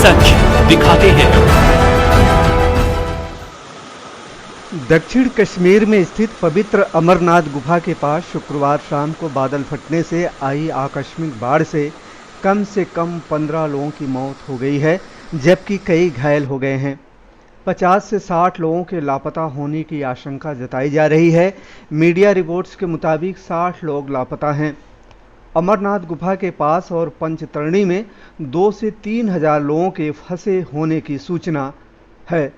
सच दिखाते हैं। दक्षिण कश्मीर में स्थित पवित्र अमरनाथ गुफा के पास शुक्रवार शाम को बादल फटने से आई आकस्मिक बाढ़ से कम 15 लोगों की मौत हो गई है, जबकि कई घायल हो गए हैं। 50 से 60 लोगों के लापता होने की आशंका जताई जा रही है। मीडिया रिपोर्ट्स के मुताबिक 60 लोग लापता हैं। अमरनाथ गुफा के पास और पंचतरणी में 2 से 3 हजार लोगों के फंसे होने की सूचना है।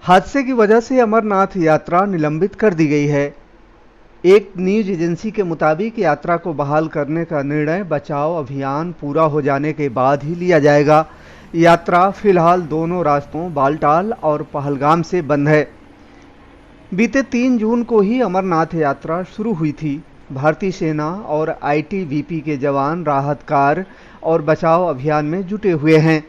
हादसे की वजह से अमरनाथ यात्रा निलंबित कर दी गई है। एक न्यूज एजेंसी के मुताबिक यात्रा को बहाल करने का निर्णय बचाव अभियान पूरा हो जाने के बाद ही लिया जाएगा। यात्रा फिलहाल दोनों रास्तों बालटाल और पहलगाम से बंद है। बीते 3 जून को ही अमरनाथ यात्रा शुरू हुई थी। भारतीय सेना और आईटीबीपी के जवान राहत कार्य और बचाव अभियान में जुटे हुए हैं।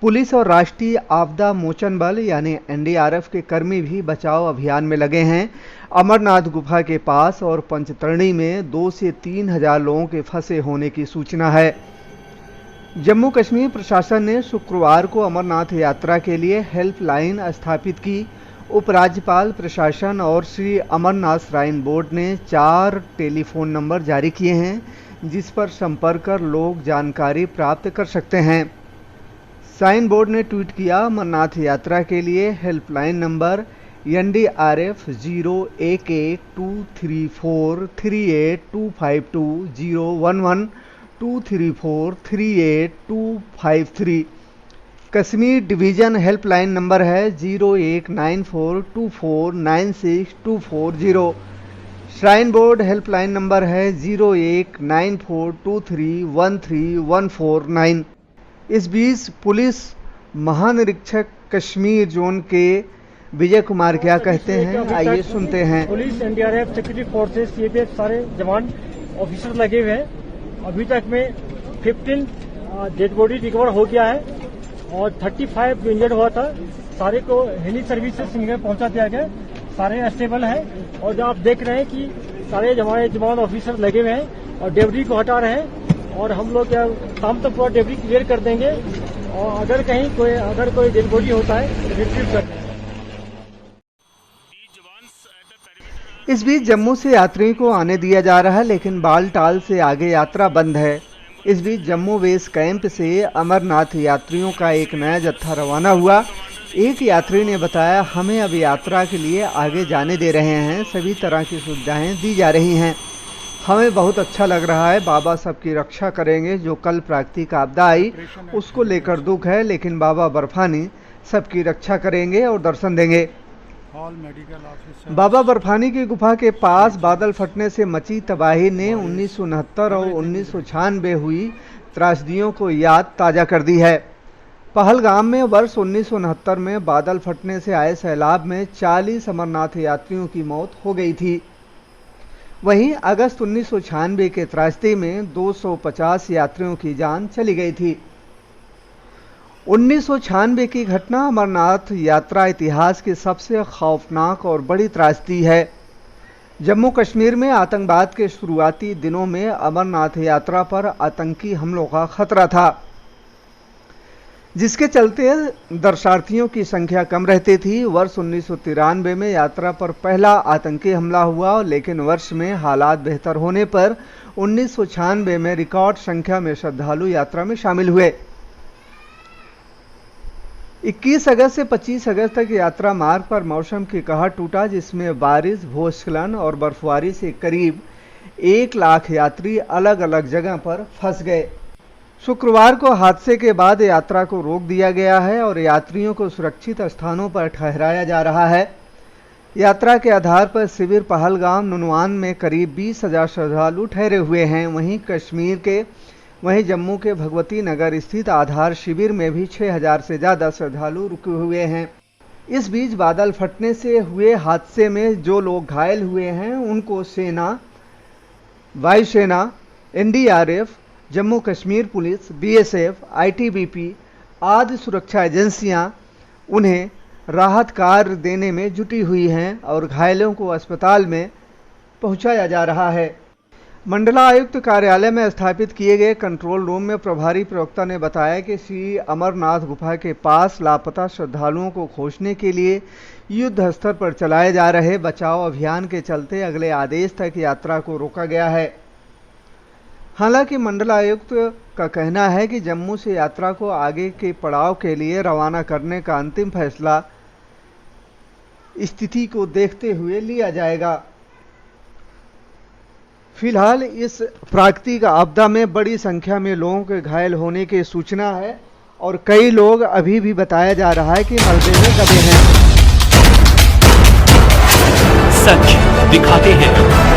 पुलिस और राष्ट्रीय आपदा मोचन बल यानी एनडीआरएफ के कर्मी भी बचाव अभियान में लगे हैं। अमरनाथ गुफा के पास और पंचतरणी में 2 से 3 हजार लोगों के फंसे होने की सूचना है। जम्मू कश्मीर प्रशासन ने शुक्रवार को अमरनाथ यात्रा के लिए हेल्पलाइन स्थापित की। उपराज्यपाल प्रशासन और श्री अमरनाथ श्राइन बोर्ड ने 4 टेलीफोन नंबर जारी किए हैं, जिस पर संपर्क कर लोग जानकारी प्राप्त कर सकते हैं। श्राइन बोर्ड ने ट्वीट किया, अमरनाथ यात्रा के लिए helpline number NDRF 018823438252011 234385253। Kashmir division helpline number है 019424962440। श्राइन बोर्ड हेल्पलाइन नंबर है 019423131449। इस बीच पुलिस महानिरीक्षक कश्मीर जोन के विजय कुमार क्या कहते हैं, आइए सुनते हैं। Police, NDRF, security forces, CAPF सारे जवान ऑफिसर लगे हुए हैं। अभी तक में 15 डेड बॉडी रिकवर हो गया है और 35 जो इंजर्ड हुआ था सारे को हेली सर्विस से श्रीनगर पहुंचा दिया गया। सारे स्टेबल हैं और जो आप देख रहे हैं कि सारे जवान ऑफिसर लगे हुए हैं और डेबरी को हटा रहे हैं और हम लोग शाम तक पूरा डेबरी क्लियर कर देंगे और अगर कोई डेड बॉडी होता है तो रिट्रीव कर देंगे। इस बीच जम्मू से यात्रियों को आने दिया जा रहा है, लेकिन बालटाल से आगे यात्रा बंद है। इस बीच जम्मू बेस कैंप से अमरनाथ यात्रियों का एक नया जत्था रवाना हुआ। एक यात्री ने बताया, हमें अब यात्रा के लिए आगे जाने दे रहे हैं, सभी तरह की सुविधाएं दी जा रही हैं। हमें बहुत अच्छा लग रहा है। बाबा सबकी रक्षा करेंगे। जो कल प्राकृतिक आपदा आई उसको लेकर दुख है, लेकिन बाबा बर्फानी सबकी रक्षा करेंगे और दर्शन देंगे। बाबा बर्फानी की गुफा के पास बादल फटने से मची तबाही ने 1969 और 1996 हुई त्रासदियों को याद ताज़ा कर दी है। पहलगाम में वर्ष 1969 में बादल फटने से आए सैलाब में 40 अमरनाथ यात्रियों की मौत हो गई थी। वहीं अगस्त 1996 के त्रासदी में 250 यात्रियों की जान चली गई थी। 1996 की घटना अमरनाथ यात्रा इतिहास की सबसे खौफनाक और बड़ी त्रासदी है। जम्मू कश्मीर में आतंकवाद के शुरुआती दिनों में अमरनाथ यात्रा पर आतंकी हमलों का खतरा था, जिसके चलते दर्शनार्थियों की संख्या कम रहती थी। वर्ष 1993 में यात्रा पर पहला आतंकी हमला हुआ, लेकिन वर्ष में हालात बेहतर होने पर 1996 में रिकॉर्ड संख्या में श्रद्धालु यात्रा में शामिल हुए। 21 अगस्त से 25 अगस्त तक यात्रा मार्ग पर मौसम की कहर टूटा, जिसमें बारिश, भूस्खलन और बर्फबारी से करीब 1 लाख यात्री अलग अलग जगह पर फंस गए। शुक्रवार को हादसे के बाद यात्रा को रोक दिया गया है और यात्रियों को सुरक्षित स्थानों पर ठहराया जा रहा है। यात्रा के आधार पर शिविर पहलगाम नुनवान में करीब 20,000 श्रद्धालु ठहरे हुए हैं। वहीं जम्मू के भगवती नगर स्थित आधार शिविर में भी 6,000 से ज़्यादा श्रद्धालु रुके हुए हैं। इस बीच बादल फटने से हुए हादसे में जो लोग घायल हुए हैं उनको सेना, वायुसेना, NDRF, Jammu Kashmir police, BSF, ITBP आदि सुरक्षा एजेंसियां उन्हें राहत कार्य देने में जुटी हुई हैं और घायलों को अस्पताल में पहुंचाया जा रहा है। मंडलायुक्त कार्यालय में स्थापित किए गए कंट्रोल रूम में प्रभारी प्रवक्ता ने बताया कि श्री अमरनाथ गुफा के पास लापता श्रद्धालुओं को खोजने के लिए युद्ध स्तर पर चलाए जा रहे बचाव अभियान के चलते अगले आदेश तक यात्रा को रोका गया है। हालांकि मंडलायुक्त का कहना है कि जम्मू से यात्रा को आगे के पड़ाव के लिए रवाना करने का अंतिम फैसला स्थिति को देखते हुए लिया जाएगा। फिलहाल इस प्राकृतिक आपदा में बड़ी संख्या में लोगों के घायल होने की सूचना है और कई लोग अभी भी बताया जा रहा है कि मलबे में दबे हैं। सच दिखाते हैं।